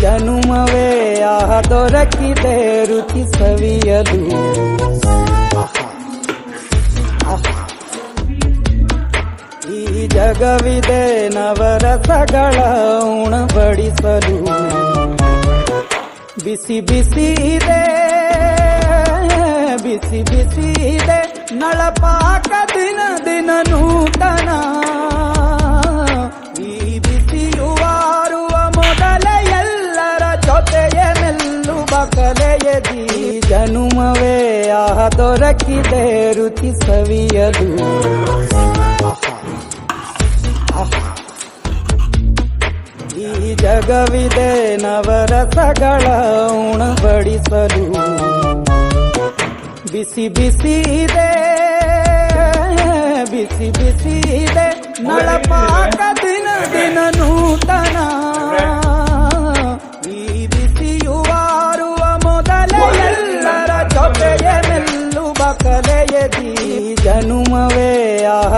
ಜನುಮವೇ ಆಹ ದೊರಕಿದೆ ರುಚಿ ಸವಿಯಲು. ಈ ಜಗವಿದೆ ನವರಸಗಳ ಉಣಬಡಿಸಲು. ಬಿಸಿ ಬಿಸಿ ಇದೆ, ಬಿಸಿ ಬಿಸಿ ಇದೆ ನಳಪಾಕ ದಿನ ದಿನ ನೂತನ. ಈ ಬಿಸಿಯುವಾರುವ ಮೊದಲೇ ಎಲ್ಲರ ಜೊತೆಯ ಮೆಲ್ಲುವ ಕಲೆಯದಿ. ಜನುಮವೇ ಆಹ ದೊರಕಿದೆ ರುಚಿ ಸವಿಯಲು. ಈ ಜಗವಿದೆ ನವರಸಗಳ ಉಣಬಡಿಸಲು. ಬಿಸಿ ಬಿಸಿ ಇದೆ, ಬಿಸಿ ಬಿಸಿ ಇದೆ ನಳಪಾಕ ದಿನ ದಿನ ನೂತನ. ಈ ಬಿಸಿಯುವಾರುವ ಮೊದಲೇ ಎಲ್ಲರ ಜೊತೆಯ ಮೆಲ್ಲುವ ಕಲೆಯದಿ. ಜನುಮವೇ ಆಹ